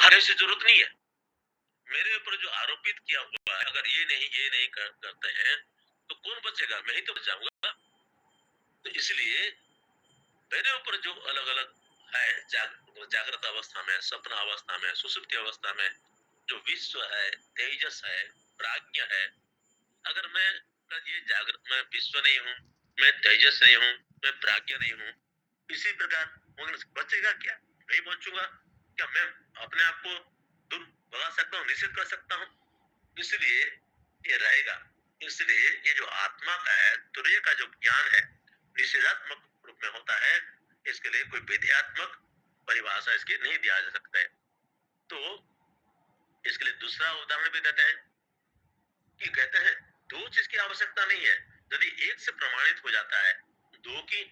सुधारने से जरूरत नहीं है। मेरे ऊपर जो आरोपित किया हुआ है, अगर ये नहीं करते हैं तो कौन बचेगा? मैं ही तो बच जाऊंगा। तो इसलिए मेरे ऊपर जो अलग अलग है, जागृत अवस्था में, सपना अवस्था में, सुसुप्ति अवस्था में जो विश्व है, तेजस है, प्राज्ञ है, अगर मैं मैं विश्व नहीं हूँ, मैं तेजस नहीं हूँ, मैं प्राज्ञ नहीं हूँ, इसी प्रकार बचेगा क्या? नहीं बचूंगा। क्या मैं अपने आप को दूर भगा सकता हूँ, निषेध कर सकता हूँ? इसलिए ये रहेगा। इसलिए ये जो आत्मा का है, तुरीय का जो ज्ञान है, निषेधात्मक रूप में होता है। इसके लिए कोई विधेयात्मक परिभाषा इसकी नहीं दिया जा सकता है। तो इसके लिए दूसरा उदाहरण भी देते हैं कि कहते हैं दो चीज की आवश्यकता नहीं है। यदि एक से प्रमाणित हो जाता है, दो की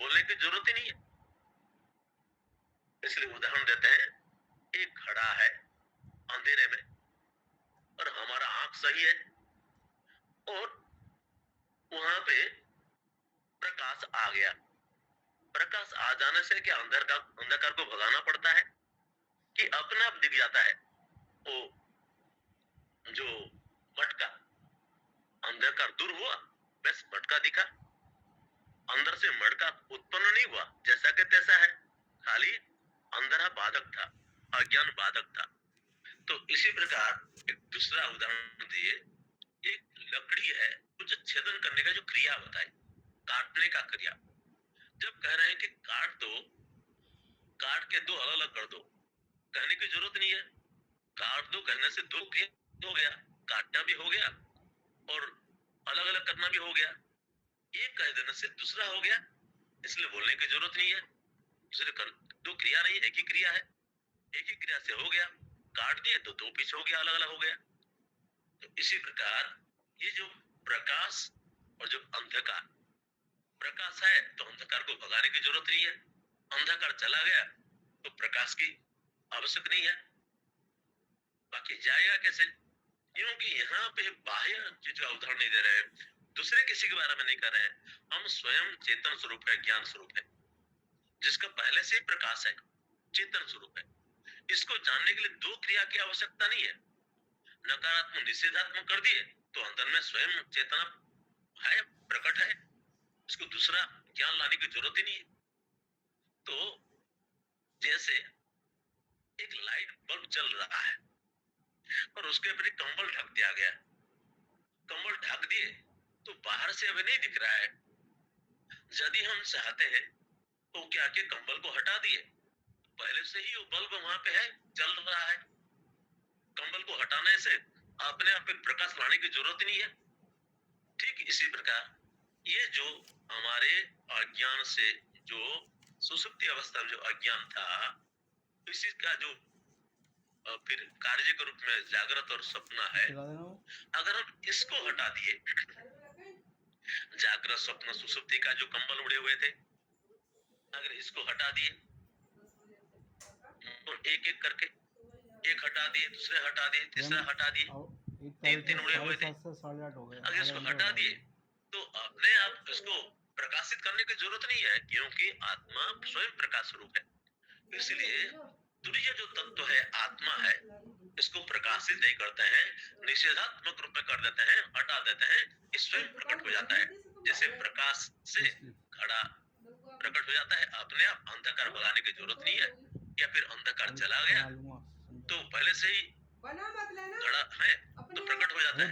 बोलने की जरूरत ही नहीं है। इसलिए उदाहरण देते हैं, एक खड़ा है अंधेरे में और हमारा आंख सही है और वहां पे प्रकाश आ गया। प्रकाश आ जाने से क्या अंधकार को भगाना पड़ता है कि अपने आप दिख जाता है? वो जो मटका, अंधकार दूर हुआ, बस मटका दिखा, अंदर से मटका उत्पन्न नहीं हुआ, जैसा कि तैसा है, खाली अंधेरा बाधक था, अज्ञान बाधक था। तो इसी प्रकार एक दूसरा उदाहरण दिए, एक लकड़ी है, कुछ छेदन करने का जो क्रिया बताए, काटने का क्रिया। जब कह रहे हैं कि काट दो, काट के दो अलग अलग कर दो, कहने की जरूरत नहीं है। काट दो कहने से दो क्रिया हो गया, काटना भी हो गया और अलग अलग करना भी हो गया। एक कह देने से दूसरा हो गया, इसलिए बोलने की जरूरत नहीं है। इसलिए दो क्रिया नहीं, एक ही क्रिया है, एक ही क्रिया से हो गया। काट दिए तो दो पीस हो गया, अलग अलग हो गया। तो इसी प्रकार ये जो प्रकाश और जो अंधकार, प्रकाश है तो अंधकार को भगाने की जरूरत नहीं है, अंधकार चला गया तो प्रकाश की आवश्यक नहीं है। बाकी जाएगा कैसे? क्योंकि यहाँ पे बाह्य चीज का उदाहरण नहीं दे रहे हैं, दूसरे किसी के बारे में नहीं कर रहे हैं। हम स्वयं चेतन स्वरूप है, ज्ञान स्वरूप है, जिसका पहले से ही प्रकाश है, चेतन स्वरूप है। इसको जानने के लिए दो क्रिया की आवश्यकता नहीं है। नकारात्मक निषेधात्मक कर दिए तो अंदर में स्वयं चेतना है, प्रकट है, इसको दूसरा ज्ञान लाने की जरूरत ही नहीं है। तो जैसे एक लाइट बल्ब जल रहा है और उसके ऊपर एक कंबल ढक दिया गया, कंबल ढक दिए तो बाहर से अभी नहीं दिख रहा है। यदि हम चाहते हैं तो क्या के कंबल को हटा दिए, पहले से ही वो बल्ब वहां पे है, जल रहा है। कंबल को हटाने से अपने आप में प्रकाश लाने की जरूरत नहीं है। ठीक इसी प्रकार ये जो हमारे अज्ञान से, जो सुसुप्ति अवस्था में जो अज्ञान था, इसी का जो फिर कार्य के रूप में जागृत और सपना है, अगर हम इसको हटा दिए, जागृत स्वप्न सुसुप्ति का जो कंबल उड़े हुए थे, अगर इसको हटा दिए और एक एक करके, एक हटा दिए, दूसरे हटा दिए, तीसरा हटा दिए, तीन उड़े हुए थे, अगर इसको हटा दिए तो अपने आप इसको प्रकाशित करने की जरूरत नहीं है, क्योंकि आत्मा स्वयं प्रकाश स्वरूप है। इसलिए तुरीय जो तत्व है, आत्मा है, इसको प्रकाशित नहीं करते हैं, निषेधात्मक रूप में कर देते हैं, हटा देते हैं, ये स्वयं प्रकट हो जाता है। जैसे प्रकाश से घड़ा प्रकट हो जाता है, अपने आप अंधकार भगाने की जरूरत नहीं है। या फिर अंधकार चला गया तो पहले से ही घड़ा है तो प्रकट हो जाता है।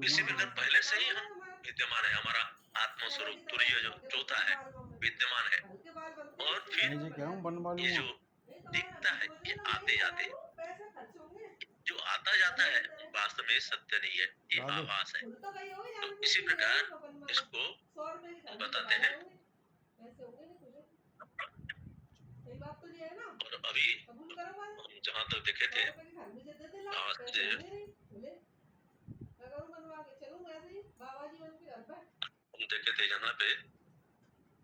इसी प्रकार पहले से ही हम विद्यमान है, हमारा आत्मा स्वरूप तुरीय जो चौथा है विद्यमान है। और फिर ये जो दिखता है, ये आते जाते जो आता जाता है वास्तव में सत्य नहीं है, ये आभास है। तो इसी प्रकार इसको बताते हैं। और अभी हम जहाँ तक देखे थे, हम देखे थे यहाँ पे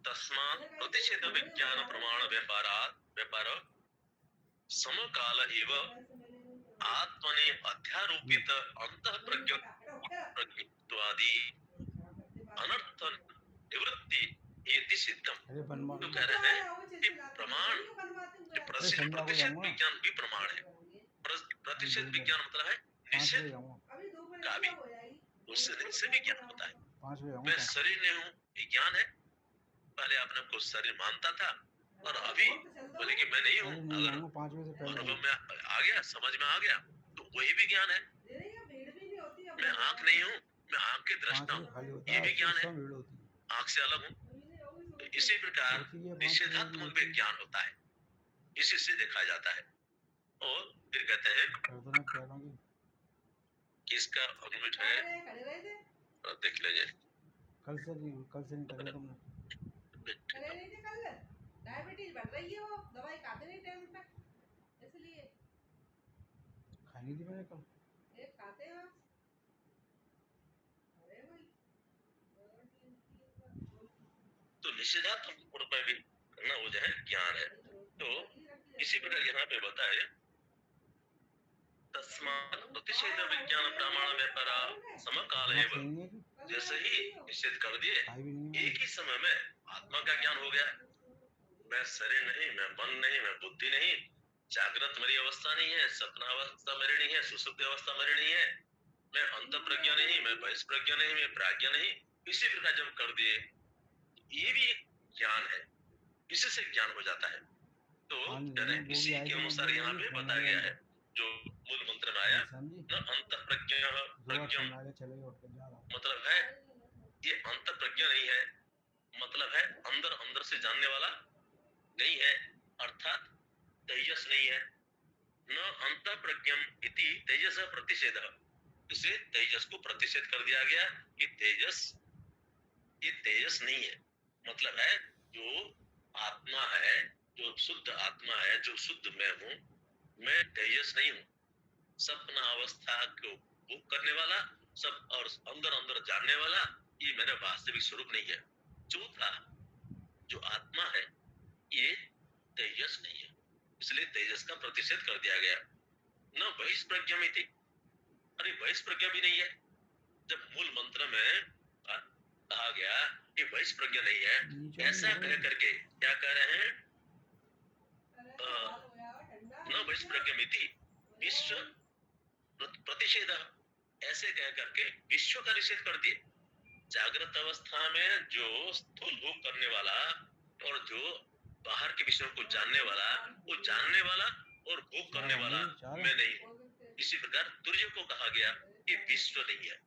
तस्मात् प्रतिषेध विज्ञान प्रमाण व्यापार समकाल एव आत्मने अध्यारोपित अंतः प्रज्ञत्वादि अनर्थ निवृत्ति ये सिद्धम। तो कह रहे हैं कि प्रमाण प्रतिषेध विज्ञान भी प्रमाण है। प्रतिषेध विज्ञान मतलब है 5 बजे निषेध जाऊंगा का भी उससे भी ज्ञान होता है। 5 बजे मैं जाऊंगा शरीर नहीं हूँ, ये ज्ञान है। पहले आपने को शरीर मानता था और अभी बोले कि मैं नहीं हूँ, अरे नहीं अगर जाऊंगा 5 बजे से पहले अनुभव में आ गया, समझ में आ गया, तो वही भी ज्ञान है। मैं आंख नहीं हूँ, मैं आंख के 5 दृष्टा बजे हूँ, खाली होता ये है भी ज्ञान है। भीड़ होती है आंख से अलग हूँ। तो इसी प्रकार होती है 5 बजे निषेधात्मक भी ज्ञान होता है, इसी से देखा जाता है। और फिर कहते हैं कर दो ना कह रहा हूँ कि इसका अनुभव है, और देख लीजिए कल से नहीं करेगा तुमने डायबिटीज बढ़ रही है, वो दवाई खाते नहीं टाइम पे, इसलिए खाई नहीं थी मैंने कल एक खाते हैं बस। अरे भाई तो निषेधात्मक रूप में भी करना वो जो है ज्ञान है। तो इसी प्रकार यहाँ पे बताए तस्मात् प्रतिषेध विज्ञान प्रमाण व्यापारा समकाल दिमाग एवं, सही नहीं है कि जैसे ही निषेध कर दिए खाई भी नहीं है एक ही समय में आत्मा का ज्ञान हो गया। मैं शरीर नहीं, मैं मन नहीं, मैं बुद्धि नहीं, जागृत मेरी अवस्था नहीं है, सपना अवस्था मेरी नहीं है, सुसुप्ति अवस्था मेरी नहीं है, मैं अंत प्रज्ञा नहीं, मैं बहिष्ठ प्रज्ञा नहीं, मैं प्राज्ञा नहीं। इसी प्रकार जब कर दिए, ये भी एक ज्ञान है, इसी से ज्ञान हो जाता है। तो इसी के अनुसार यहाँ पे बताया गया है जो मूल मंत्र में आया, न अंत प्रज्ञा प्रज्ञम, मतलब है ये अंत प्रज्ञा नहीं है, मतलब है अंदर अंदर से जानने वाला नहीं है, अर्थात तेजस नहीं है। न अंत प्रज्ञम इति तेजस प्रतिषेध, इसे तेजस को प्रतिषेध कर दिया गया कि तेजस, ये तेजस नहीं है। मतलब है जो आत्मा है, जो शुद्ध आत्मा है, जो शुद्ध मैं हूँ, मैं तेजस नहीं हूँ। सपना अवस्था को भोग करने वाला, सब और अंदर अंदर जानने वाला, ये मेरा वास्तविक स्वरूप नहीं है। चौथा जो आत्मा है ये तेजस नहीं है, इसलिए तेजस का प्रतिषेध कर दिया गया। न बहिष्ठ प्रज्ञा में थी, अरे बहिष्ठ प्रज्ञा भी नहीं है। जब मूल मंत्र में कहा गया कि बहिष्ठ प्रज्ञा नहीं है, ऐसा कह करके क्या कह रहे हैं, न बहिष्ठ प्रज्ञा में थी विश्व प्रतिषेध, ऐसे कह करके विश्व का निषेध कर दिए। जागृत अवस्था में जो स्थूल भोग करने वाला और जो बाहर के विषयों को जानने वाला, वो जानने वाला और भोग करने वाला मैं नहीं हूँ। इसी प्रकार तुर्य को कहा गया कि विश्व नहीं है,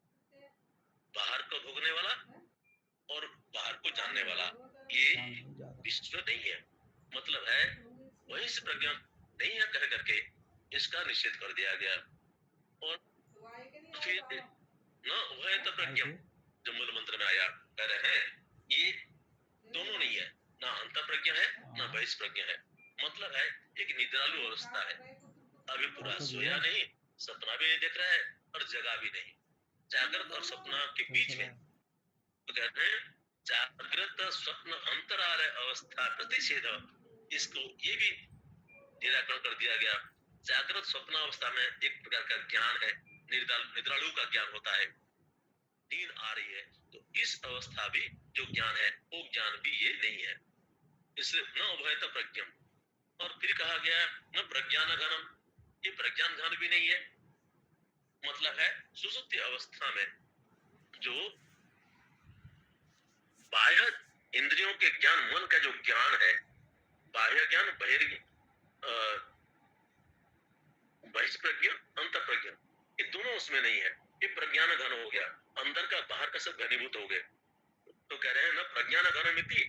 बाहर को भोगने वाला और बाहर को जानने वाला ये विश्व नहीं है। मतलब है वही से प्रज्ञा नहीं है कह करके इसका निषेध कर दिया गया। और फिर न उभय तो प्रज्ञा जो मूल मंत्र में आया, कह रहे हैं ये दोनों नहीं है, ना अंत प्रज्ञा है ना बहिष्ठ प्रज्ञा है। मतलब है एक निद्रालु अवस्था है, अभी पूरा सोया नहीं, सपना भी नहीं देख रहा है और जगा भी नहीं, जागृत और सपना के बीच में। तो कहते हैं जागृत स्वप्न अंतराल अवस्था प्रतिषेध, इसको ये भी निराकरण कर दिया गया। जागृत स्वप्न अवस्था में एक प्रकार का ज्ञान है, निद्रालु का ज्ञान होता है, नींद आ रही है, तो इस अवस्था भी जो ज्ञान है वो ज्ञान भी ये नहीं है, इसलिए न उभयत प्रज्ञम। और फिर कहा गया न प्रज्ञान घनम, ये प्रज्ञान घन भी नहीं है। मतलब है सुसुप्ति अवस्था में जो बाह्य इंद्रियों के ज्ञान, मन का जो ज्ञान है, बाह्य ज्ञान बहिष्ठ प्रज्ञा अंत प्रज्ञा, ये दोनों उसमें नहीं है, ये प्रज्ञान घन हो गया, अंदर का बाहर का सब घनीभूत हो गए। तो कह रहे हैं न प्रज्ञान घनमिति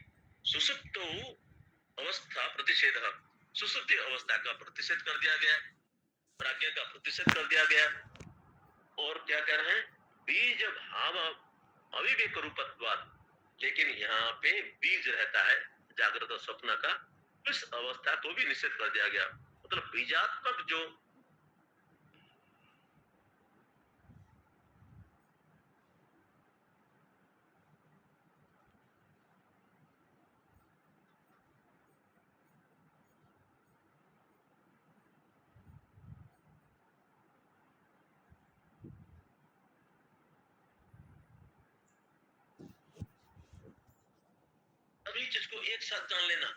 सुसुप्त अवस्था प्रतिषेध, सुसुप्ति अवस्था का प्रतिषेध कर दिया गया, प्रज्ञा का प्रतिषेध कर दिया गया। और क्या कह रहे हैं, बीज भाव अविवेक रूपत्वाद, लेकिन यहाँ पे बीज रहता है जागृत और स्वप्न का, इस अवस्था को भी निषेध कर दिया गया। मतलब बीजात्मक जो सभी चीज को एक साथ जान लेना,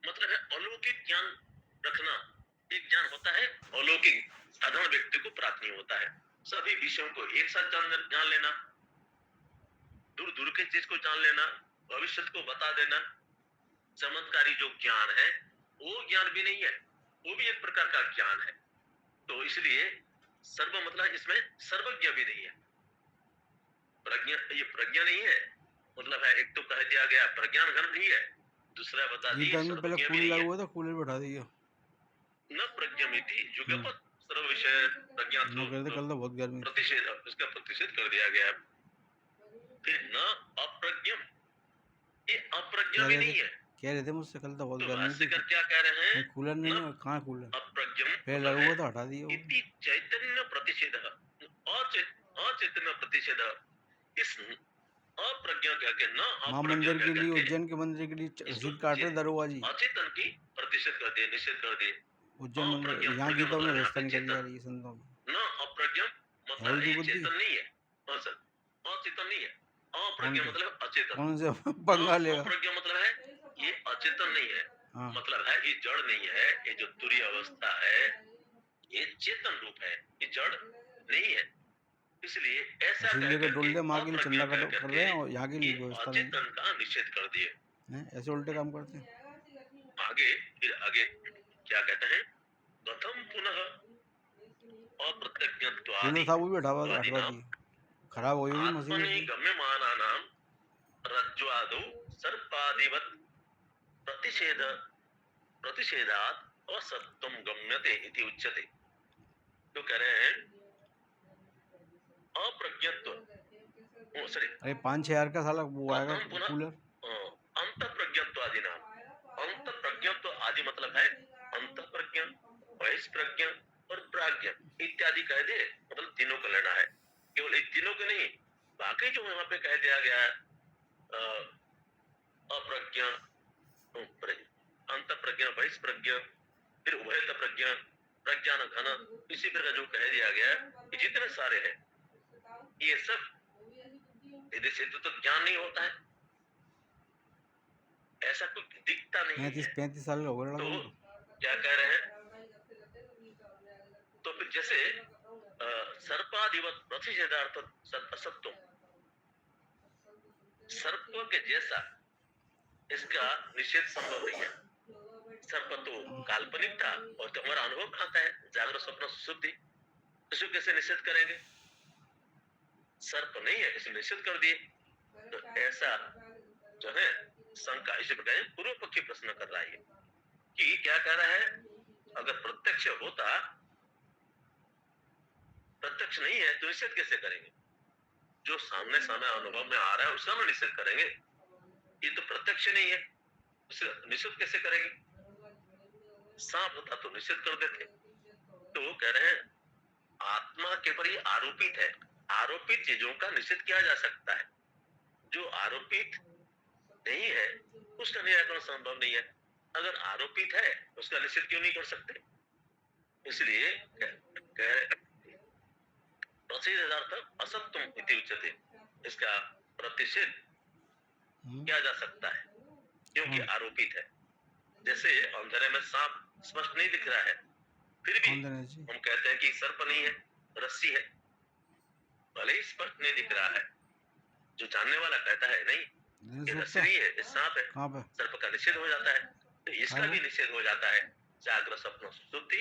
मतलब है अलौकिक ज्ञान रखना। एक ज्ञान होता है अलौकिक, साधारण साधारण व्यक्ति को प्राप्त नहीं होता है। सभी विषयों को एक साथ जान लेना, दूर दूर के चीज को जान लेना, भविष्य को बता देना, चमत्कारी जो ज्ञान है वो ज्ञान भी नहीं है, वो भी एक प्रकार का ज्ञान है। तो इसलिए सर्व मतलब इसमें सर्वज्ञ भी नहीं है। प्रज्ञा, ये प्रज्ञा नहीं है, मतलब है एक तो कह दिया गया प्रज्ञान घन नहीं है, दूसरा बता दी गीता में पहले सर्वज्ञ भी कूलर नहीं लगा है। हुआ था, कूलर बैठा दिया। न प्रज्ञमिति युगपत सर्व विषय प्रज्ञा वो कहते कल तो बहुत गर्मी थी। प्रतिषेध, इसका प्रतिषेध कर दिया गया। फिर न अप्रज्ञम, ये अप्रज्ञा भी नहीं है। कह रहे थे मुझसे कल तो बहुत तो गर्मी थी, भाष्यकार क्या कह रहे हैं, कूलर नहीं है, कहाँ कूलर अप्रज्ञम पहले मतलब लगा है हुआ था, हटा दिया वो। इति चैतन्य प्रतिषेध, अचैतन्य प्रतिषेध। इस अप्रज्ञा क्या के न माँ अप्रज्ञा मंदिर के क्या लिए, के उज्जैन के मंदिर के लिए इसको रसीद काट रहे दरोगा जी। अचेतन की प्रतिषेध कर दिए, निषेध कर दिए। उज्जैन मंदिर अप्रज्ञा, यहाँ प्रज्ञा गीता में मतलब यहाँ व्यवस्था पे निकल जा चेतन, रही है संतों की। न अप्रज्ञा मतलब हेल्दी ये बुद्धि चेतन नहीं है। हाँ सर, अचेतन नहीं है। अप्रज्ञा कौन मतलब अचेतन। कौन से पंगा लेगा। अप्रज्ञा मतलब है ये अचेतन नहीं है, हाँ मतलब है ये जड़ नहीं है। ये जो तुरीय अवस्था है ये चेतन रूप है, ये जड़ नहीं है। इसलिए ऐसा ऐसे कह लेकर डोल करके दे, माँ के लिए अप्रज्ञा चंदा कह कर रहे हैं और करके यहाँ की ये व्यवस्था नहीं अचेतन का निषेध कर दिए। है, ऐसे उल्टे काम करते हैं। आगे फिर आगे क्या कहते हैं, कथम पुनः अप्रत्यज्ञत्वादि कूलर था वो भी हटवा हटवा आदिनाम दिए, खराब हो गई मशीन आत्मनि उसकी। गम्यमानानां रज्ज्वादौ सर्पादिवत् प्रतिषेध प्रतिषेधात् असत्वं गम्यते इति उच्यते। तो कह रहे हैं अप्रज्ञत्व, सॉरी, अरे 5-6 हज़ार का साला वो आएगा कथम पुनः कूलर। अंत प्रज्ञत्वादि नाम, अंत प्रज्ञत्व आदि मतलब है अंत प्रज्ञा, बहिष्प्रज्ञा और प्राज्ञा इत्यादि कह दे, मतलब तीनों का लेना है। केवल इन तीनों के नहीं, बाकी जो यहाँ पे कह दिया गया है अप्रज्ञा, अंत प्रज्ञा, बहिष्प्रज्ञा, फिर उभयत प्रज्ञा, प्रज्ञान घन, इसी प्रकार जो कह दिया गया ये जितने सारे हैं ये सब यदि से तो ज्ञान नहीं होता है, ऐसा कुछ दिखता नहीं है। 35 साल हो गए तो लड़का को। क्या कह रहे हैं, तो फिर जैसे सर्पादिवत प्रतिषेधार्थ असत्व, सर्प के जैसा इसका निषेध संभव नहीं है। सर्प तो काल्पनिक था और तुम्हारा अनुभव खाता है, जागृत स्वप्न सुषुप्ति, इसको कैसे निषेध करेंगे, सर्प नहीं है इसे निषेध कर दिए। तो ऐसा जो है शंका, इसी प्रकार पूर्व पक्षी प्रश्न कर रहा है कि क्या कह रहा है, अगर प्रत्यक्ष होता, प्रत्यक्ष नहीं है तो निषेध कैसे करेंगे, जो सामने सामने अनुभव में आ रहा है उसका हम निषेध करेंगे, ये तो प्रत्यक्ष नहीं है, उसे निषेध कैसे करेंगे। सांप होता तो निषेध कर देते। तो वो कह रहे हैं आत्मा के पर ये आरोपित है, आरोपित चीजों का निषेध किया जा सकता है, जो आरोपित नहीं है उसका निराकरण संभव नहीं है। अगर आरोपित है उसका निषेध क्यों नहीं कर सकते, इसलिए प्रतिषेधार्थ असत्वम इति उच्यते, इसका प्रतिषेध किया जा सकता है क्योंकि आरोपित है। जैसे अंधेरे में सांप स्पष्ट नहीं दिख रहा है, फिर भी हम कहते हैं कि सर्प नहीं है, रस्सी है, भले ही स्पष्ट नहीं दिख रहा है, जो जानने वाला कहता है नहीं ये रस्सी नहीं है, ये सांप है, सर्प का निषेध हो जाता है। तो इसका भी निषेध हो जाता है। जागृत स्वप्न सुषुप्ति,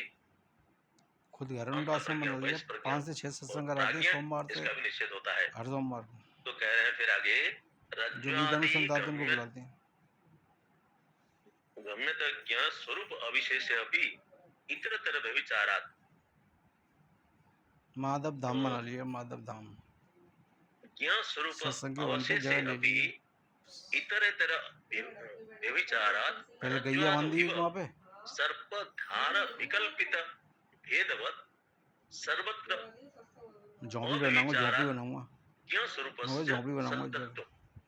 खुद घर में आश्रम बना लिया, 5 से 6 सत्संग कराते हैं सोमवार से, इसका भी निषेध होता है हर सोमवार को। तो कह रहे हैं फिर आगे जो गीता में संतान को बुलाते हैं, गम्यत ज्ञान स्वरूप अविशेष अभी इतरतर व्यभिचारात्, माधव धाम बना लिया, माधव धाम ज्ञान स्वरूप सत्संग के अवशेष जगह ले अभी ली। इतरतर व्यभिचारात् पहले गैया बांधी वहाँ पे, सर्पधार विकल्पित भेदवत सर्वत्र झोंपड़ी बनाऊंगा, झोंपड़ी बनाऊंगा, ज्ञान स्वरूप झोंपड़ी बनाऊंगा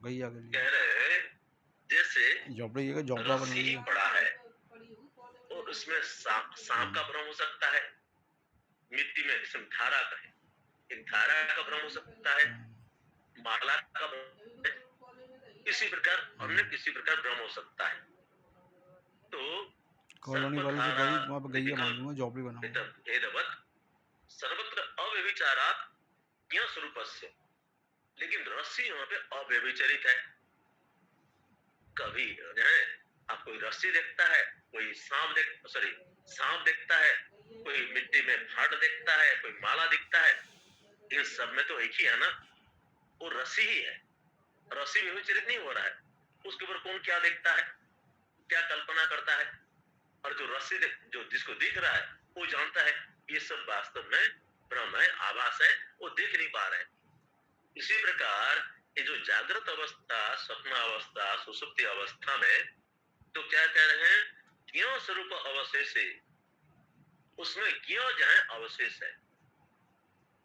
गैया के लिए। कह रहे हैं जैसे झोंपड़ी जगह झोंपड़ा बना रस्सी लिया, पड़ा है और उसमें सांप का भ्रम हो सकता है, मिट्टी में इसमें धारा का है, एक धारा का भ्रम हो सकता है, माला का भ्रम है, किसी प्रकार हमने किसी प्रकार भ्रम हो सकता है। तो कॉलोनी वालों से गई वहाँ पे गैया बांधूंगा, झोंपड़ी बनाऊंगा। सर्वत्र अव्यभिचारात ज्ञान स्वरूपस्य, लेकिन रस्सी यहाँ पे अव्यभिचरित है। कभी आप कोई रस्सी देखता है, कोई सांप देखता है, कोई मिट्टी में फाट देखता है, कोई माला दिखता है, इन सब में तो एक ही है ना, वो रस्सी ही है। रस्सी व्यभिचरित नहीं हो रहा है। उसके ऊपर कौन क्या देखता है, क्या कल्पना करता है, और जो रस्सी जो जिसको दिख रहा है वो जानता है ये सब वास्तव में भ्रम है, आभास है, वो देख नहीं पा रहे हैं। इसी प्रकार ये जो जागृत अवस्था, स्वप्न अवस्था, सुसुप्ति अवस्था में तो क्या कह रहे हैं, ज्ञान स्वरूप अवशेष है, उसमें ज्ञान जो है अवशेष है।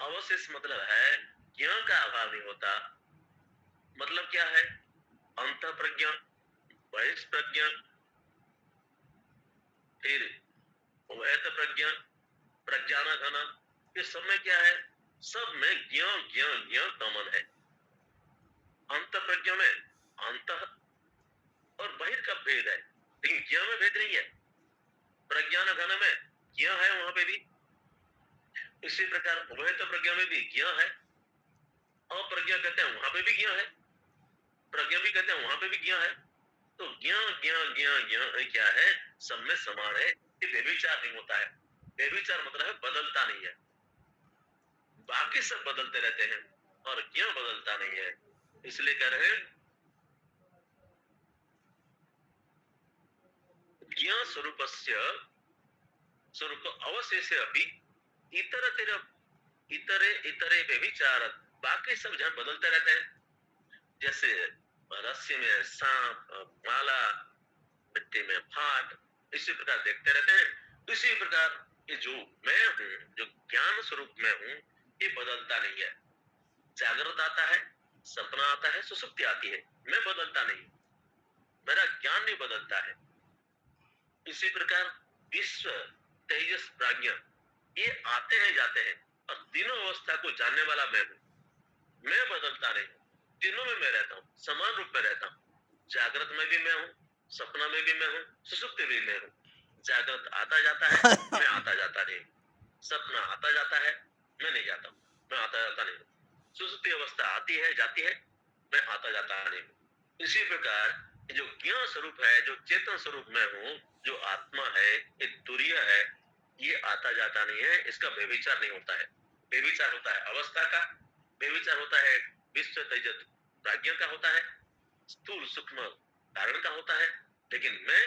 अवशेष मतलब है ज्ञान का अभाव नहीं होता। मतलब क्या है, अंत प्रज्ञा, बहिष्प्रज्ञा, फिर उभयत प्रज्ञा, प्रज्ञान घन, ये सब में क्या है, सब में ज्ञान ज्ञान ज्ञान कॉमन है। अंत प्रज्ञा में अंत और बहिर का भेद है, लेकिन ज्ञान में भेद नहीं है। प्रज्ञान घन में ज्ञान है वहां पे भी। इसी प्रकार उभयत प्रज्ञा में भी ज्ञान है। अप्रज्ञा कहते हैं वहां पे भी ज्ञान है, प्रज्ञा भी कहते हैं वहां पे भी ज्ञान है। तो ज्ञान ज्ञान ज्ञान ज्ञान क्या है, सब में समान है। ये व्यभिचार नहीं होता है। व्यभिचार मतलब है बदलता नहीं है। बाकी सब बदलते रहते हैं और ज्ञान बदलता नहीं है। इसलिए कह रहे हैं ज्ञान स्वरूप अवशेष अभी इतरे व्यभिचार, बाकी सब जहां बदलते रहते हैं। जैसे रस्सी में सांप, माला, मिट्टी में फाट, इसी प्रकार देखते रहते हैं। इसी प्रकार ये जो मैं हूँ, जो ज्ञान स्वरूप में हूँ, ये बदलता नहीं है। जागृत आता है, सपना आता है, सुसुप्ति आती है, मैं बदलता नहीं, मेरा ज्ञान नहीं बदलता है। इसी प्रकार विश्व, तेजस, प्राज्ञा, ये आते हैं जाते हैं, और तीनों अवस्था को जानने वाला मैं हूँ। मैं बदलता नहीं, तीनों में मैं रहता हूँ, समान रूप में रहता हूँ। जागृत में भी मैं हूँ, सपना में भी मैं हूँ, सुसुप्ति भी मैं हूँ। जागृत आता जाता है, मैं आता जाता नहीं। सपना आता जाता है, मैं नहीं जाता हूँ, मैं आता जाता नहीं। सुसुप्ति अवस्था आती है जाती है, मैं आता जाता नहीं। इसी प्रकार जो ज्ञान स्वरूप है, जो चेतन स्वरूप में हूँ, जो आत्मा है, ये तुरीय है, ये आता जाता नहीं है। इसका व्यभिचार नहीं होता है। व्यभिचार होता है अवस्था का, व्यभिचार होता है विश्व, तेजस, प्राज्ञा का होता है, स्थूल सूक्ष्म कारण का होता है। लेकिन मैं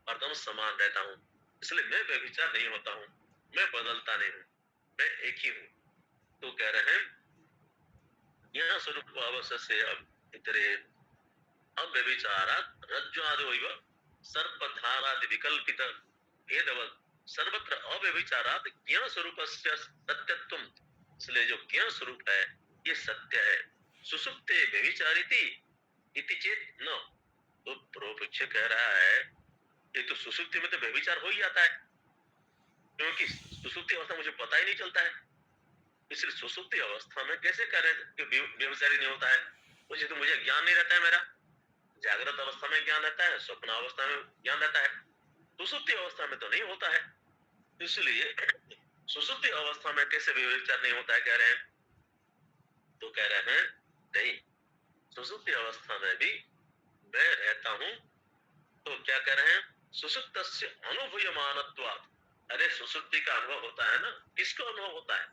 हरदम समान रहता हूँ, इसलिए मैं व्यभिचार नहीं होता हूँ, मैं बदलता नहीं हूँ, मैं एक ही हूँ। तो कह रहे हैं ज्ञान स्वरूप अवशेष से अब इतरे अव्यभिचारात् रज्ज्वादो सर्पधारादि विकल्पित भेदवत् सर्वत्र अव्यभिचारात् ज्ञान स्वरूपस्य सत्यत्वम्। इसलिए जो ज्ञान स्वरूप है ये सत्य है। सुसुप्ते व्यभिचारिति इति चेत न, तो पूर्वपक्ष कह रहा है ये तो सुसुप्ति में तो व्यभिचार हो ही जाता है, क्योंकि सुसुप्ति अवस्था मुझे पता ही नहीं चलता है। इसलिए सुसुप्ति अवस्था में कैसे कह रहे हैं कि व्यभिचारी नहीं होता है, तो मुझे ज्ञान नहीं रहता है मेरा। जागृत अवस्था में ज्ञान रहता है, स्वप्न अवस्था में ज्ञान रहता है, सुसुप्ति अवस्था में तो नहीं होता है। इसलिए सुसुप्ति अवस्था में कैसे व्यभिचार नहीं होता है कह रहे हैं, तो कह रहे हैं नहीं, सुसुप्ति अवस्था में भी मैं रहता हूं। तो क्या कह रहे हैं, सुसुप्तस्य अनुभूयमानत्वात्। अरे सुसुप्ति का अनुभव होता है ना, किसको अनुभव होता है?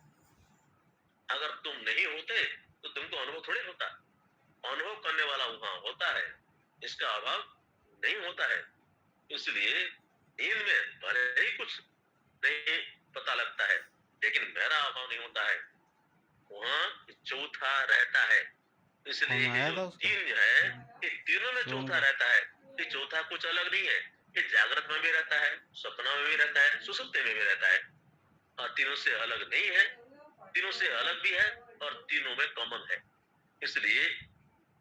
अगर तुम नहीं होते तो तुमको अनुभव थोड़ी होता। अनुभव करने वाला वहां होता है, इसका अभाव नहीं होता है। इसलिए नींद में भले ही कुछ नहीं पता लगता है, लेकिन मेरा अभाव नहीं होता है, वहां चौथा रहता है। इसलिए जो तीन है, ये तीनों में चौथा रहता है। ये चौथा कुछ अलग नहीं है, ये जागृत में भी रहता है, सपना में भी रहता है, सुसुप्ति में भी रहता है, और तीनों से अलग नहीं है, तीनों से अलग भी है और तीनों में कॉमन है। इसलिए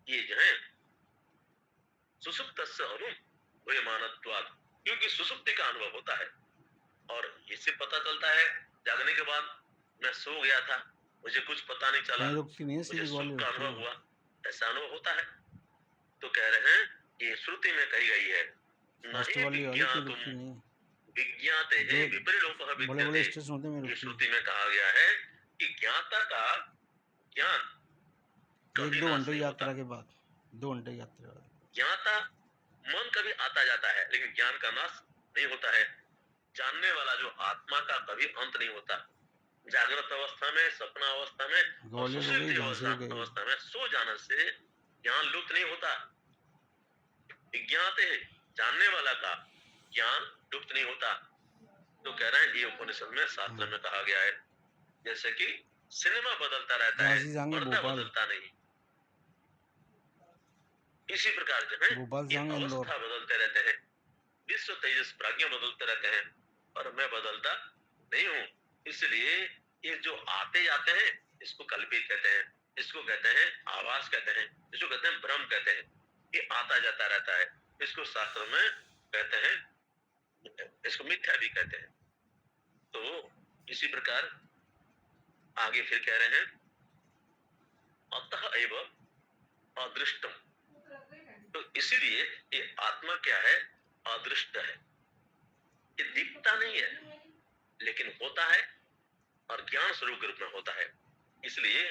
ये जो है सुसुप्तस्य अनुभूयमानत्वात्, क्योंकि सुसुप्ति का अनुभव होता है। और इससे पता चलता है जागने के बाद मैं सो गया था, मुझे कुछ पता नहीं चला, मुझे सुख का अनुभव हुआ, ऐसा अनुभव होता है। तो कह रहे हैं ये श्रुति में कही गई है, नहीं विज्ञाते है विपरीलोपः विद्यते। ये श्रुति में कहा गया है ज्ञाता का ज्ञान कभी 1-2 नाश घंटे नहीं की होता। यात्रा के बाद 2 घंटे की यात्रा के बाद ज्ञाता मन कभी आता जाता है, लेकिन ज्ञान का नाश नहीं होता है। जानने वाला जो आत्मा का कभी अंत नहीं होता। जागृत अवस्था में, सपना अवस्था में और ग्वालियर हो गई, सुषुप्ति झांसी हो गई। अवस्था में सो जाने से ज्ञान लुप्त नहीं होता। विज्ञाते जानने वाला का ज्ञान लुप्त नहीं होता। तो कह रहे हैं ये उपनिषद में शास्त्र में कहा गया है। जैसे कि सिनेमा बदलता रहता है, झांसी जाएंगे पर्दा भोपाल, बदलता नहीं। इसी प्रकार जो है भोपाल ये जाएंगे इंदौर। अवस्था बदलते रहते हैं, विश्व तेजस प्राज्ञा बदलते रहते हैं, और मैं बदलता नहीं हूँ। इसलिए ये जो आते जाते हैं इसको कल्पित कहते हैं, इसको कहते हैं आवास कहते हैं, इसको कहते हैं भ्रम कहते हैं। ये आता जाता रहता है, इसको शास्त्र में कहते हैं, इसको मिथ्या भी कहते हैं। तो इसी प्रकार आगे फिर कह रहे हैं अतः एव अदृष्टम। तो इसीलिए ये आत्मा क्या है? अदृष्ट है। ये दिखता नहीं है लेकिन होता है और ज्ञान स्वरूप के रूप में होता है। इसलिए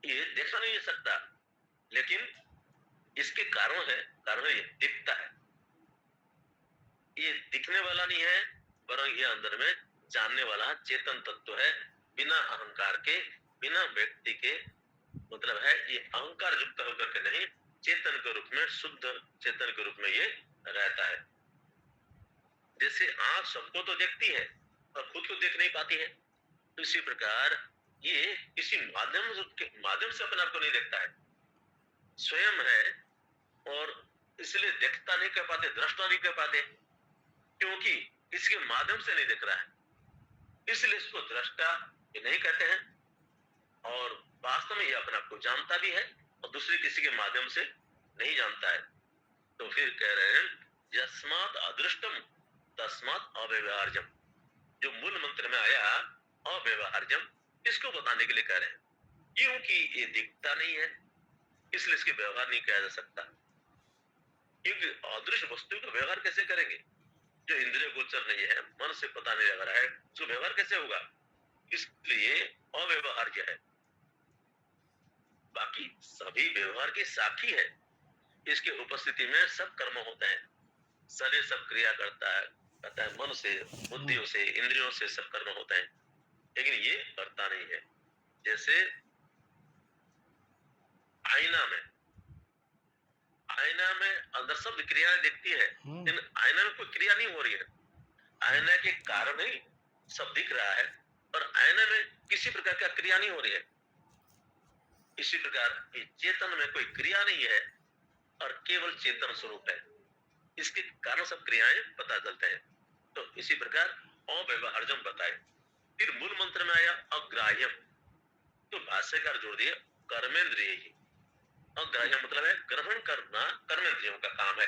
ये देखा नहीं जा सकता, लेकिन इसके कारण है, कारण ये दिखता है। ये दिखने वाला नहीं है, वरन ये अंदर में जानने वाला चेतन तत्व है, बिना अहंकार के, बिना व्यक्ति के। मतलब है ये अहंकार युक्त होकर के नहीं, चेतन के रूप में, शुद्ध चेतन के रूप में ये रहता है। जैसे आंख सबको तो देखती है और खुद को देख नहीं पाती है, तो इसी प्रकार ये किसी माध्यम से अपने आप को नहीं देखता है, स्वयं है, और इसलिए देखता नहीं कह पाते, दृष्टा नहीं कह पाते, क्योंकि इसके माध्यम से नहीं दिख रहा है, इसलिए इसको दृष्टा ये नहीं कहते हैं। और वास्तव में ये अपने आप को जानता भी है और दूसरे किसी के माध्यम से नहीं जानता है। तो फिर कह रहे हैं यस्मात् अदृष्टम तस्मात् अव्यवहार्यम। जो मूल मंत्र में आया अव्यवहार्यम, इसको बताने के लिए कह रहे हैं, क्योंकि ये दिखता नहीं है इसलिए इसके व्यवहार नहीं किया जा सकता। क्योंकि अदृश्य वस्तु का व्यवहार कैसे करेंगे? जो इंद्रिय गोचर नहीं है, मन से पता नहीं लग रहा है, उसका व्यवहार कैसे होगा? इसलिए अव्यवहार्य है। बाकी सभी व्यवहार की साक्षी है, इसके उपस्थिति में सब कर्म होते हैं, शरीर सब क्रिया करता है, मन से, बुद्धियों से, इंद्रियों से सब कर्म होते हैं, लेकिन ये करता नहीं है। जैसे आईना में अंदर सब क्रियाएं दिखती है, लेकिन आईना में कोई क्रिया नहीं हो रही है। आईना के कारण ही सब दिख रहा है और आईना में किसी प्रकार का क्रिया नहीं हो रही है। इसी प्रकार चेतन में कोई क्रिया नहीं है और केवल चेतन स्वरूप है, इसके कारण सब क्रियाएं पता चलते हैं। तो इसी प्रकार अव्यवहार्यम बताए। फिर मूल मंत्र में आया अग्राह्यम, तो भाष्यकार जोड़ दिए कर्मेंद्रिय ही। अग्राह्य मतलब है ग्रहण करना, कर्मेंद्रियों का काम है,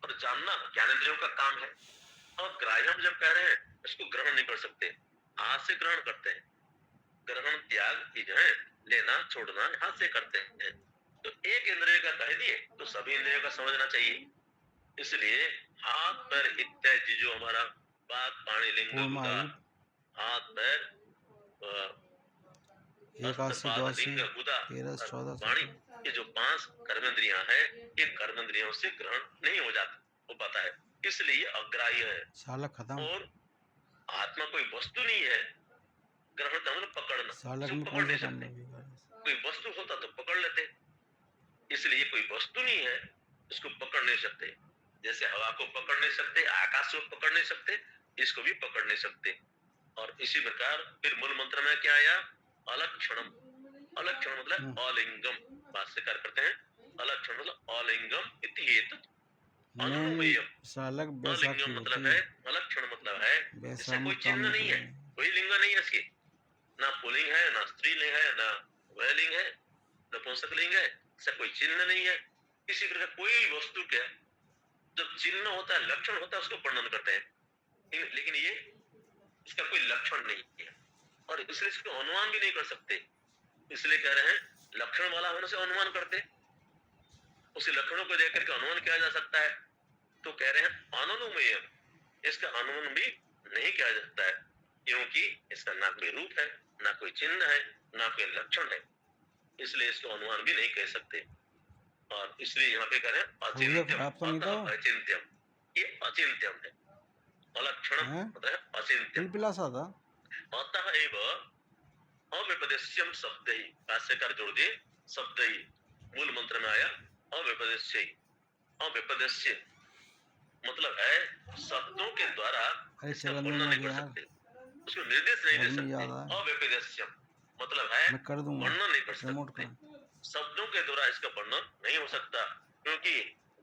और जानना ज्ञानेंद्रियों का काम है। और ग्राह्यम जब कह रहे हैं, इसको ग्रहण नहीं कर सकते, हाथ से ग्रहण करते हैं। ग्रहण त्याग जो है, लेना छोड़ना हाथ से करते हैं। तो एक इंद्रिय का कह दिए तो सभी इंद्रियों का समझना चाहिए। इसलिए हाथ पैर इत्यादि जो हमारा बात, पानी, लिंग, गुदा, हाथ पैर, 81, 82, 13, 14, वाणी, ये जो 5 कर्मेंद्रियां हैं, ये कर्मेंद्रियों से ग्रहण नहीं हो पाता है, इसलिए ये अग्राह्य है। सालक खत्म। और आत्मा कोई वस्तु नहीं है, ग्रहण का मतलब पकड़ना, सालक में पकड़ नहीं सकते। कोई वस्तु होता तो पकड़ लेते, इसलिए कोई वस्तु नहीं है, इसको पकड़ नहीं सकते। जैसे हवा को पकड़ नहीं सकते, आकाश को पकड़ नहीं सकते, इसको भी पकड़ नहीं सकते। और इसी प्रकार फिर मूल मंत्र में क्या आया? अलक्षणम। अलक्षण मतलब अलिंगम, भाष्यकार करते हैं अलक्षण मतलब अलिंगम इति हेतु अनुमेयम। अलिंगम मतलब है, अलक्षण मतलब है इससे कोई चिन्ह नहीं है, कोई लिंग नहीं है इसके, ना पुल्लिंग है, ना स्त्रीलिंग है, ना वैलिंग है, नपुंसकलिंग है, इसका कोई चिन्ह नहीं है। किसी प्रकार कोई वस्तु के जब चिन्ह होता है, लक्षण होता है, उसको वर्णन करते हैं, लेकिन ये इसका कोई लक्षण नहीं है और इसलिए इसको अनुमान भी नहीं कर सकते। इसलिए कह रहे हैं लक्षण वाला होने से अनुमान करते, उसी लक्षणों को देख करके अनुमान किया जा सकता है। तो कह रहे हैं अनुमेय, इसका अनुमान भी नहीं किया जा सकता है। क्योंकि इसका ना कोई रूप है, ना कोई चिन्ह है, ना कोई लक्षण है, इसलिए इसको अनुमान भी नहीं कह सकते। और इसलिए यहाँ पे कह रहे हैं अचिंत्यम, खराब तो नहीं था वो? अतः अचिंत्यम, ये अचिंत्यम है। अलक्षणम हैं? मतलब है अचिंत्यम। पिलपिला सा था। अतः एव अव्यपदेश्यम शब्द ही, भाष्यकार जोड़ दिए शब्द ही, मूल मंत्र में आया अव्यपदेश्य ही। अव्यपदेश्य मतलब है शब्दों के द्वारा अरे इसका चलन वर्णन में नहीं कर यार, सकते, उसको निर्देश नहीं दे गर्मी सकते। ज्यादा है। अव्यपदेश्यम मतलब है मैं कर दूंगा वर्णन नहीं कर रिमोट सकते, का। शब्दों के द्वारा इसका वर्णन नहीं हो सकता, क्योंकि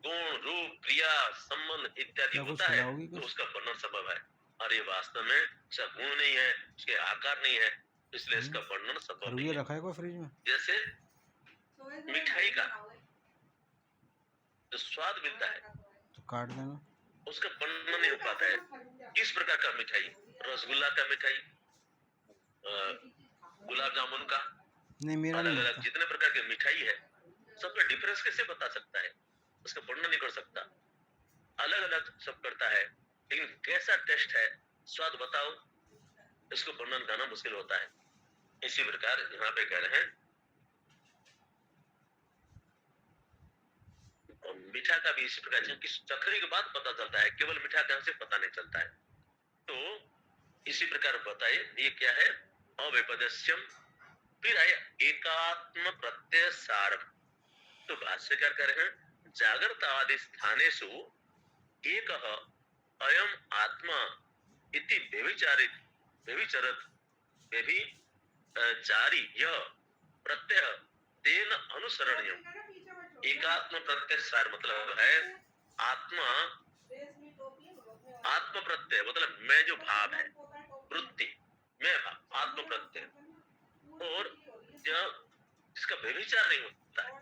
गुण रूप क्रिया संबंध इत्यादि क्या कुछ होता है खिलाओगी तो कुछ? उसका वर्णन संभव है। और ये वास्तव में उसका गुण नहीं है, उसके आकार नहीं है, इसलिए इसका वर्णन संभव नहीं खरबूजा है। रखा है कोई फ्रिज में? जैसे मिठाई का जो स्वाद मिलता है तो काट देना। उसका वर्णन नहीं हो पाता है। किस प्रकार का मिठाई, रसगुल्ला का मिठाई, गुलाब जामुन का, नहीं मेरा अलग नहीं अलग बनता। जितने प्रकार की मिठाई है सबका डिफरेंस कैसे बता सकता है, उसका वर्णन नहीं कर सकता। अलग अलग सब करता है, लेकिन कैसा टेस्ट है, स्वाद बताओ, इसको वर्णन करना मुश्किल होता है। इसी प्रकार यहाँ पे कह रहे हैं मीठा का भी इसी प्रकार कि चखने के बाद पता चलता है, केवल मीठा ढंग से पता नहीं चलता है। तो इसी प्रकार बताए ये क्या है अव्यपदेश्यम। फिर है एकात्म प्रत्यय सारम। तो भाष्यकार कह रहे हैं जागृत आदि स्थानेषु एक अयम आत्मा इति व्यभिचारित व्यभिचरत व्यभिचारी यह प्रत्यय तेन अनुसरणीय। एकात्म प्रत्यय सार मतलब है आत्मा, आत्म प्रत्यय मतलब मैं जो भाव है, वृत्ति मैं भाव, आत्म प्रत्यय, और जब इसका व्यभिचार नहीं होता है,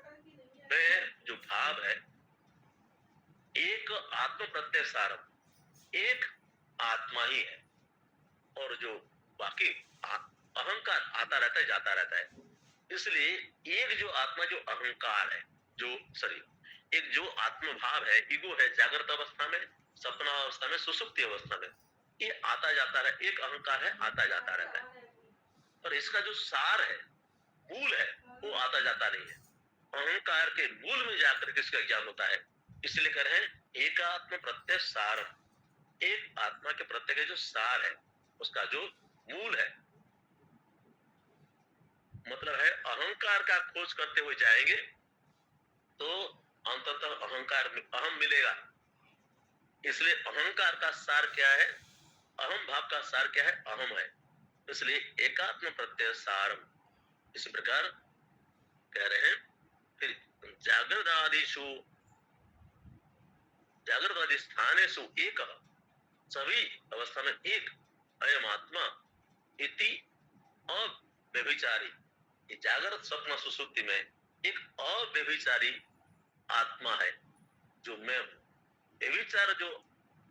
मैं जो भाव है एक आत्म प्रत्यय सारम, एक आत्मा ही है, और जो बाकी अहंकार आता रहता है जाता रहता है। इसलिए एक जो आत्मा जो अहंकार है, जो शरीर, एक जो आत्म भाव है, ईगो है, जागृत अवस्था में, सपना अवस्था में, सुसुप्ति अवस्था में, ये आता जाता रहे, एक अहंकार है आता जाता रहता है। और इसका जो सार है, मूल है, वो आता जाता नहीं है। अहंकार के मूल में जाकर किसका ज्ञान होता है, इसलिए कह रहे हैं एकात्म प्रत्यय सार। एक आत्मा के प्रत्यय का जो सार है, उसका जो मूल है, मतलब है अहंकार का खोज करते हुए जाएंगे तो अंततः अहंकार में अहम मिलेगा। इसलिए अहंकार का सार क्या है, अहम भाव का सार क्या है, अहम है। इसलिए एकात्म प्रत्यय सारम। इसी प्रकार कह रहे हैं फिर जागृत आदि स्थानेषु एक, सभी अवस्था में एक, अयम आत्मा इति अव्यभिचारी, जागृत स्वप्न सुसुप्ति में एक अव्यभिचारी आत्मा है जो मैं हूं। व्यभिचार जो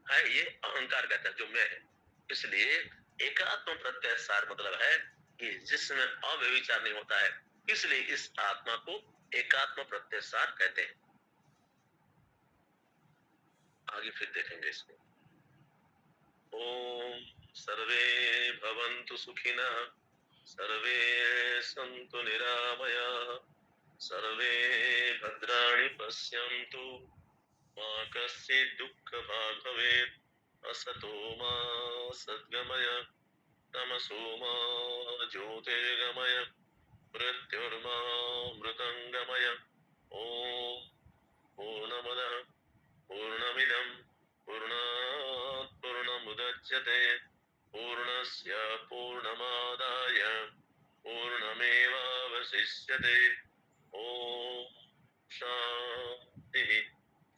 है ये अहंकार कहता है जो मैं है। इसलिए एकात्म प्रत्यय सार मतलब है कि जिसमें अव्यभिचार नहीं होता है, इसलिए इस आत्मा को एकात्म प्रत्यय सार कहते हैं। आगे फिर देखेंगे इसको। ओम सर्वे भवन्तु सुखिनः, सर्वे सन्तु निरामयाः, सर्वे भद्राणि पश्यन्तु, मा कश्चित् दुःखभाग् भवेत्। असतो मा सद्गमय, तमसो मा ज्योतिर्गमय, मृत्युर्मा मृतङ्गमय। ओम पूर्णमदः पूर्णमिदं पूर्णात् पूर्णमुदच्यते, पूर्णस्य पूर्णमादाय पूर्णमेवावशिष्यते। ओम शान्तिः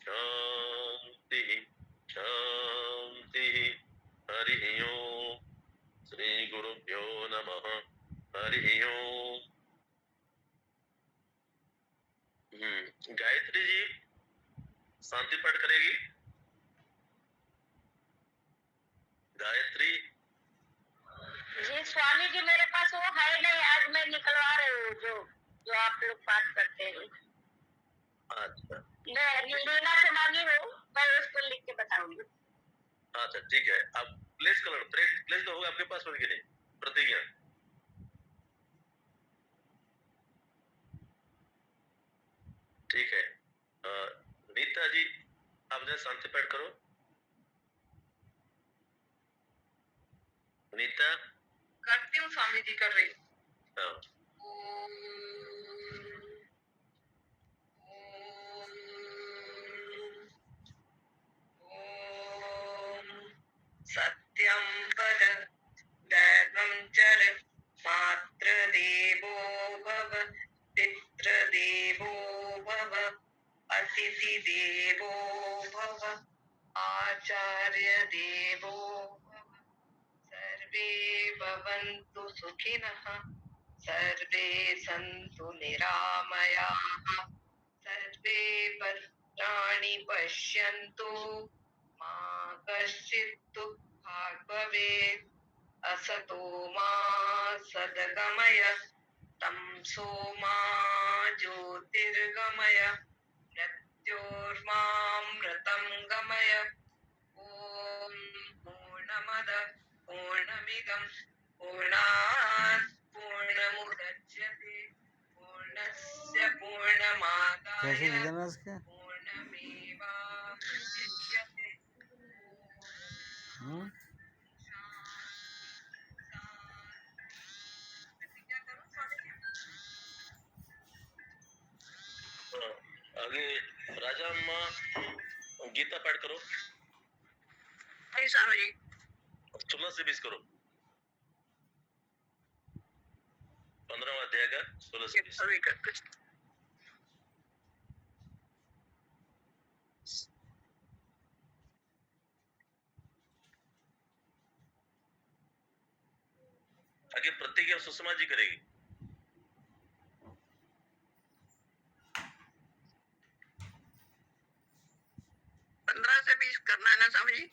शान्तिः शान्तिः। हरिः ओम। श्री गुरुभ्यो नमः। हरिः ओम। गायत्री जी शांति पाठ करेगी। गायत्री जी स्वामी जी, मेरे पास वो है नहीं, आज मैं निकलवा रही हूँ जो जो आप लोग पाठ करते हैं। अच्छा मैं लीना से मांगी हूँ, मैं उसको लिख के बताऊंगी। अच्छा ठीक है। अब प्लेस कलर प्लेस तो होगा आपके पास में कि नहीं? प्रतिज्ञा ठीक है। नीता जी आप जरा शांति पाठ करो। नीता करती हूँ स्वामी जी, कर रही। हाँ सत्यं वद दैवं चर मातृदेवो भव पितृदेवो भव अतिथिदेवो भव आचार्यदेवो भव सर्वे भवन्तु सुखिनः सर्वे सन्तु निरामयाः सर्वे भद्राणि पश्यन्तु मा कश्चित् दुःखात् भवेत् असतो मा सद्गमय तमसो मा ज्योतिर्गमय मृत्योर्मामृतं गमय ॐ पूर्णमद पूर्णमिदं पूर्णात् पूर्णमुदच्यते पूर्णस्य कैसे पूर्णमादाय विधान है इसके? पूर्णमेवावशिष्यते। हम्म? आगे राजा अम्मा गीता पाठ करो। हरी स्वामी जी। 16 से 20 करो। 15वां अध्याय का 16 से 20। अभी कर कुछ आगे प्रतिज्ञा सुषमा जी करेगी। से 20 करना है ना स्वामी जी?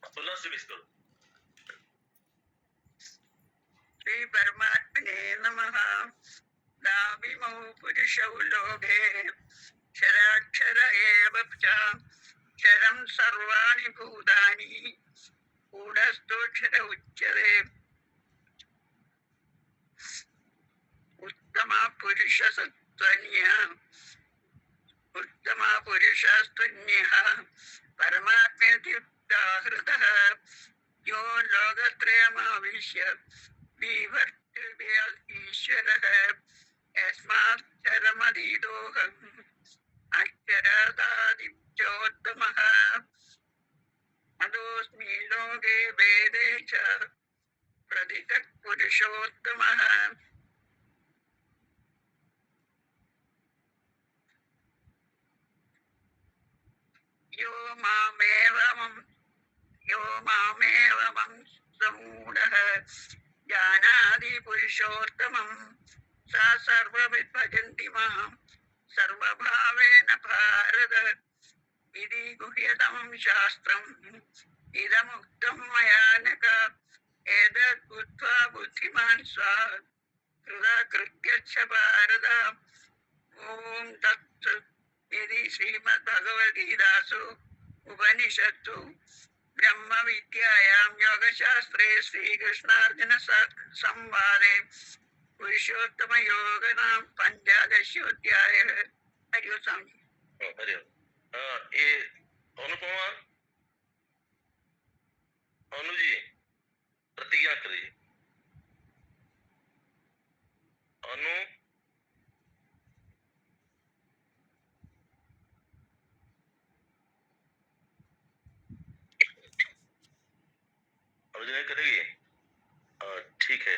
16 से 20 करो। श्री परमात्मने नमः। दाविमौ पुरुषौ लोभे क्षराक्षर एव च क्षरं सर्वाणि भूतानि गूढस्थोऽक्षर उच्यते। उत्तमा पुरुषस्त्वन्यः परमात्मेति उदाहृतः यो लोकत्रयमाविश्य विवर्तते ईश्वरः यस्मात् चरमधीतोऽहम् अक्षरादादित्योत्तमः अदोऽस्मि लोके वेदे च प्रथितः पुरुषोत्तमः। यो मामेवं समूढः जानाति पुरुषोत्तमं सा सर्वविद् भजन्ति मां सर्वभावेन भारत इति गुह्यतमं शास्त्रम् इदमुक्तं मया नघ एतद् बुद्ध्वा बुद्धिमान् स्वात् कृतकृत्यश्च भारत। ॐ तत्सत् इति श्रीमद्भगवद्गीतासु उपनिषत्सु ब्रह्म विद्यायां योगशास्त्रे श्रीकृष्णार्जुन संवादे पुरुषोत्तम योग नाम 15ोऽध्यायः। हरि ओम स्वामी। हरि ओम। ये अनुपमा अनु जी प्रतिज्ञा करिए। अनु अनुजय करेगी? ठीक है।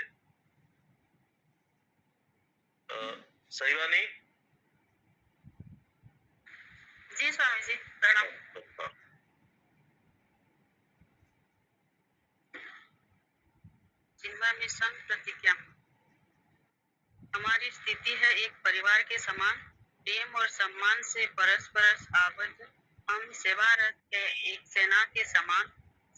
सहीवानी जी स्वामी जी प्रणाम। जिन्मा मिशन प्रतिज्ञा। हमारी स्थिति है एक परिवार के समान, प्रेम और सम्मान से परस्पर आबद्ध। हम सेवारत है एक सेना के समान,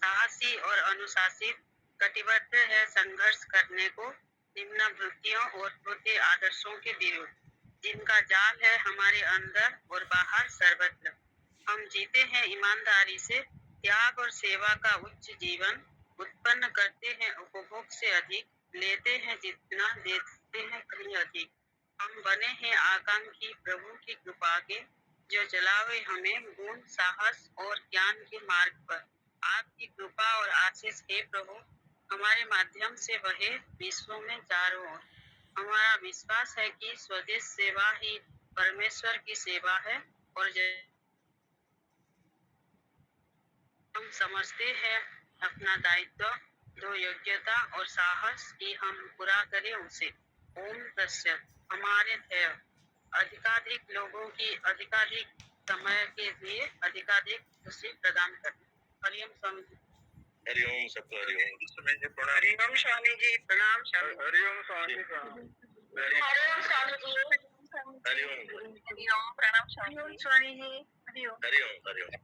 साहसी और अनुशासित, कटिबद्ध है संघर्ष करने को निम्न वृत्तियों और छोटे आदर्शों के विरुद्ध, जिनका जाल है हमारे अंदर और बाहर सर्वत्र। हम जीते हैं ईमानदारी से, त्याग और सेवा का उच्च जीवन, उत्पन्न करते हैं उपभोग से अधिक, लेते हैं जितना देते हैं कहीं अधिक। हम बने हैं आकांक्षी प्रभु की कृपा के, जो चलावे हमें गुण साहस और ज्ञान के मार्ग पर। आपकी कृपा और आशीष हे प्रभु हमारे माध्यम से बहे विश्व में चारों ओर। हमारा विश्वास है कि स्वदेश सेवा ही परमेश्वर की सेवा है और हम समझते हैं अपना दायित्व, जो योग्यता और साहस की हम पूरा करें उसे। ओम तत्सत। हमारे ध्येय अधिकाधिक लोगों की अधिकाधिक समय के लिए अधिकाधिक खुशी प्रदान करना। हरिओम स्वामी जी। हरिओम सबको हरिओम। हरिओम स्वामी जी। प्रणाम स्वामी। हरिओम स्वामी जी। हरिओम स्वामी जी। हरिओम हरिओम प्रणाम स्वामी जी। हरिओम हरिओम हरिओम।